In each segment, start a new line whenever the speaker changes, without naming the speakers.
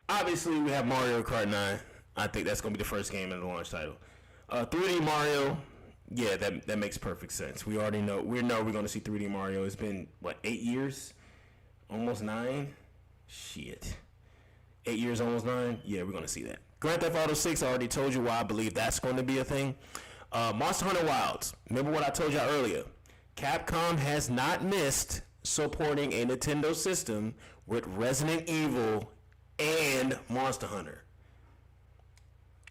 Obviously, we have Mario Kart 9. I think that's going to be the first game in the launch title. 3D Mario, yeah, that makes perfect sense. We already know we're going to see 3D Mario. It's been what, 8 years, almost 9. Shit, 8 years, almost 9. Yeah, we're going to see that. Grand Theft Auto 6. I already told you why I believe that's going to be a thing. Monster Hunter Wilds. Remember what I told you earlier? Capcom has not missed supporting a Nintendo system with Resident Evil and Monster Hunter.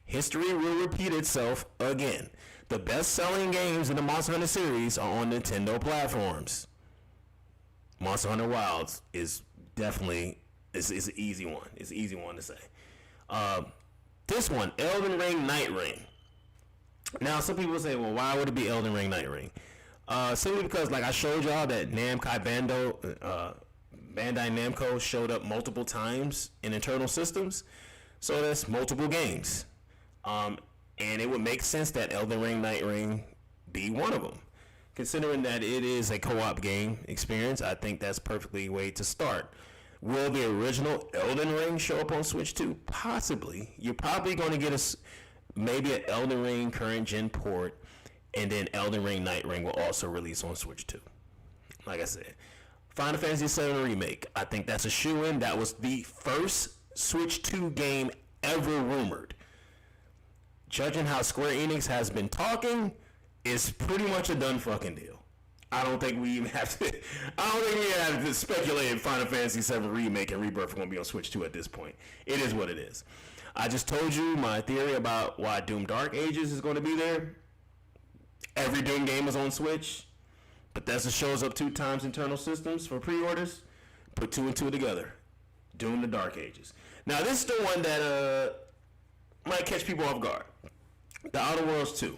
History will repeat itself again. The best-selling games in the Monster Hunter series are on Nintendo platforms. Monster Hunter Wilds is definitely is an easy one. It's an easy one to say. This one, Elden Ring Night Ring. Now, some people say, well, why would it be Elden Ring Night Ring? Simply because, like I showed y'all, that Bandai Namco showed up multiple times in internal systems. So that's multiple games. And it would make sense that Elden Ring Night Ring be one of them. Considering that it is a co-op game experience, I think that's perfectly a way to start. Will the original Elden Ring show up on Switch 2? Possibly. You're probably going to get maybe an Elden Ring current gen port, and then Elden Ring Night Ring will also release on Switch 2. Like I said, Final Fantasy VII Remake, I think that's a shoo-in. That was the first Switch 2 game ever rumored. Judging how Square Enix has been talking, it's pretty much a done fucking deal. I don't think we even have to speculate if Final Fantasy VII Remake and Rebirth are going to be on Switch 2 at this point. It is what it is. I just told you my theory about why Doom Dark Ages is going to be there. Every Doom game is on Switch. Bethesda shows up 2 times internal systems for pre-orders. Put 2 and 2 together. Doom the Dark Ages. Now, this is the one that might catch people off guard. The Outer Worlds 2.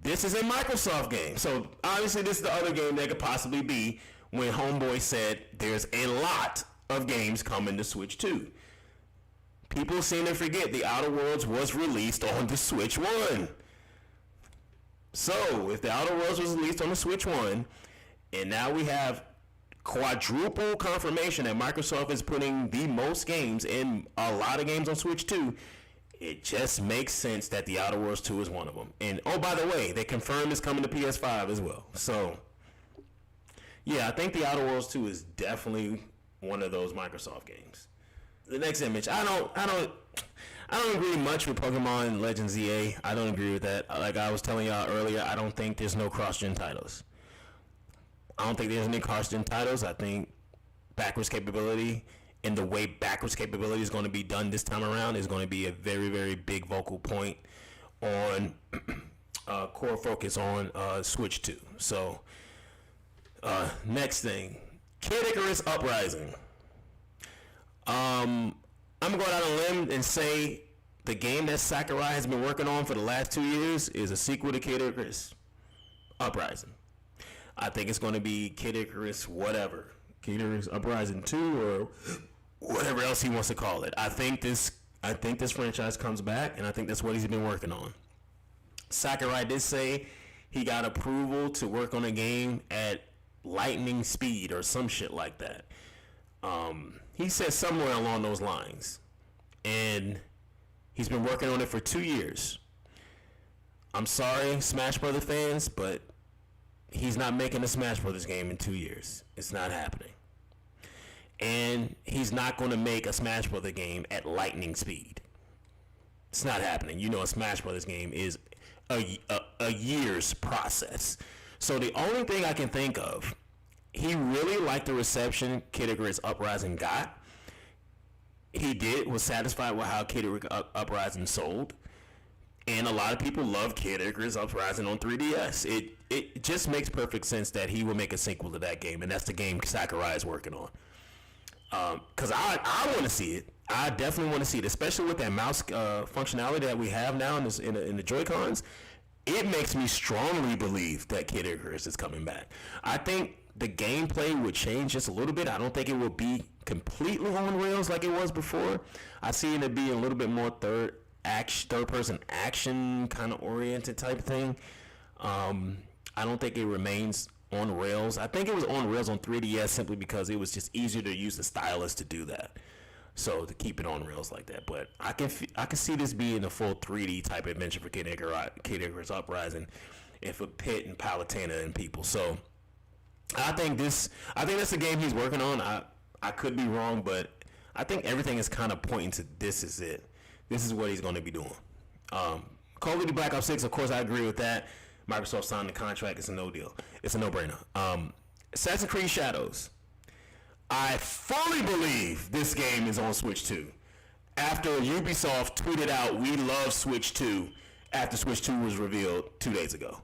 This is a Microsoft game. So, obviously, this is the other game that could possibly be when Homeboy said there's a lot of games coming to Switch 2. People seem to forget the Outer Worlds was released on the Switch 1. So, if the Outer Worlds was released on the Switch 1, and now we have quadruple confirmation that Microsoft is putting the most games and a lot of games on Switch 2, it just makes sense that the Outer Worlds 2 is one of them. And, oh, by the way, they confirmed it's coming to PS5 as well. So, yeah, I think the Outer Worlds 2 is definitely one of those Microsoft games. The next image, I don't agree much with Pokemon Legends EA. I don't agree with that. Like I was telling y'all earlier, I don't think there's no cross-gen titles. I don't think there's any cross-gen titles. I think backwards capability and the way backwards capability is going to be done this time around is going to be a very, very big vocal point on core focus on Switch 2. So, next thing, Kid Icarus Uprising. I'm going to go out on a limb and say the game that Sakurai has been working on for the last 2 years is a sequel to Kid Icarus Uprising. I think it's going to be Kid Icarus whatever. Kid Icarus Uprising 2 or whatever else he wants to call it. I think this franchise comes back, and I think that's what he's been working on. Sakurai did say he got approval to work on a game at lightning speed or some shit like that. He said somewhere along those lines. And he's been working on it for 2 years. I'm sorry, Smash Brothers fans, but he's not making a Smash Brothers game in 2 years. It's not happening. And he's not going to make a Smash Brothers game at lightning speed. It's not happening. You know, a Smash Brothers game is a year's process. So the only thing I can think of, he really liked the reception Kid Icarus Uprising got. He was satisfied with how Kid Icarus Uprising sold. And a lot of people love Kid Icarus Uprising on 3DS. It just makes perfect sense that he will make a sequel to that game. And that's the game Sakurai is working on. Because I want to see it. I definitely want to see it. Especially with that mouse functionality that we have now in the Joy-Cons. It makes me strongly believe that Kid Icarus is coming back. I think the gameplay would change just a little bit. I don't think it will be completely on rails like it was before. I see it being a little bit more third person action kind of oriented type thing. I don't think it remains on rails. I think it was on rails on 3DS simply because it was just easier to use the stylus to do that. So to keep it on rails like that, but I can see this being a full 3D type adventure for Kid Icarus Uprising, and for Pitt and Palutena and people. So I think that's the game he's working on. I could be wrong, but I think everything is kind of pointing to this is it. This is what he's going to be doing. Call of Duty Black Ops 6, of course, I agree with that. Microsoft signed the contract. It's a no deal. It's a no-brainer. Assassin's Creed Shadows. I fully believe this game is on Switch 2. After Ubisoft tweeted out, we love Switch 2, after Switch 2 was revealed 2 days ago.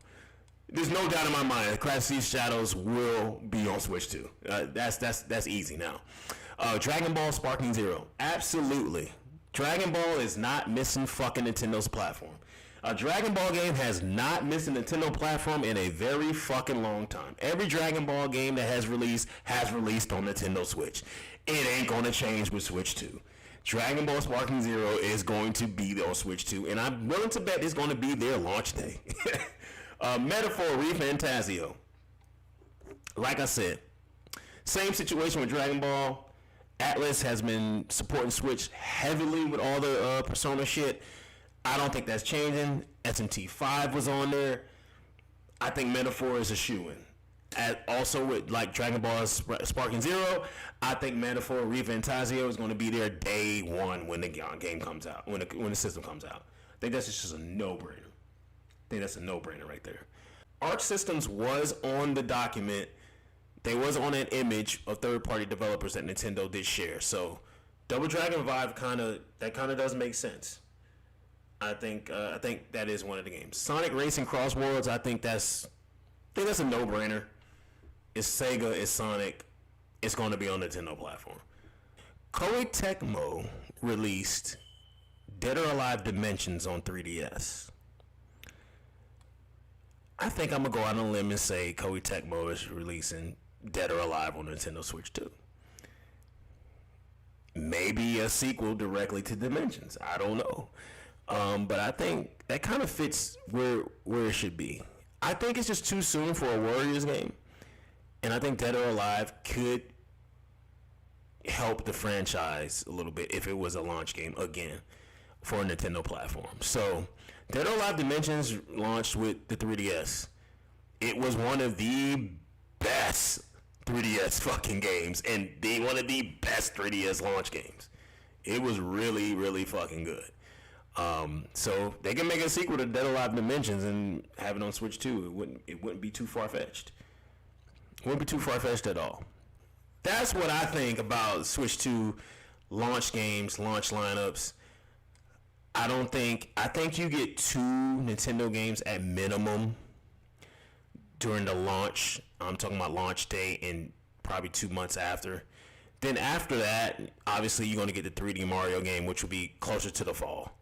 There's no doubt in my mind Crash These Shadows will be on Switch 2. That's easy now. Dragon Ball Sparking Zero. Absolutely. Dragon Ball is not missing fucking Nintendo's platform. A Dragon Ball game has not missed a Nintendo platform in a very fucking long time. Every Dragon Ball game that has released on Nintendo Switch. It ain't gonna change with Switch 2. Dragon Ball Sparking Zero is going to be on Switch 2, and I'm willing to bet it's going to be their launch day. Metaphor ReFantazio. Like I said, same situation with Dragon Ball. Atlas has been supporting Switch heavily with all the Persona shit. I don't think that's changing. SMT5 was on there. I think Metaphor is a shoo-in. Also with like Dragon Ball Sparking Zero, I think Metaphor ReFantazio is going to be there day one when the game comes out, when the system comes out. I think that's just a no-brainer. I think that's a no-brainer right there. Arch Systems was on the document. They was on an image of third-party developers that Nintendo did share. So Double Dragon Vibe kind of does make sense. I think that is one of the games. Sonic Racing Cross Worlds, I think that's a no-brainer. It's Sega, it's Sonic, it's going to be on the Nintendo platform. Koei Tecmo released Dead or Alive Dimensions on 3DS. I think I'm going to go out on a limb and say Koei Tecmo is releasing Dead or Alive on Nintendo Switch 2. Maybe a sequel directly to Dimensions. I don't know. But I think that kind of fits where it should be. I think it's just too soon for a Warriors game. And I think Dead or Alive could help the franchise a little bit if it was a launch game again for a Nintendo platform. So Dead or Alive Dimensions launched with the 3DS. It was one of the best 3DS fucking games and one of the best 3DS launch games. It was really, really fucking good. So they can make a sequel to Dead or Alive Dimensions and have it on Switch 2. It wouldn't be too far-fetched. It wouldn't be too far-fetched at all. That's what I think about Switch 2 launch games, launch lineups. I think you get 2 Nintendo games at minimum during the launch. I'm talking about launch day and probably 2 months after. Then after that, obviously you're going to get the 3D Mario game, which will be closer to the fall.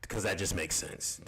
Because that just makes sense.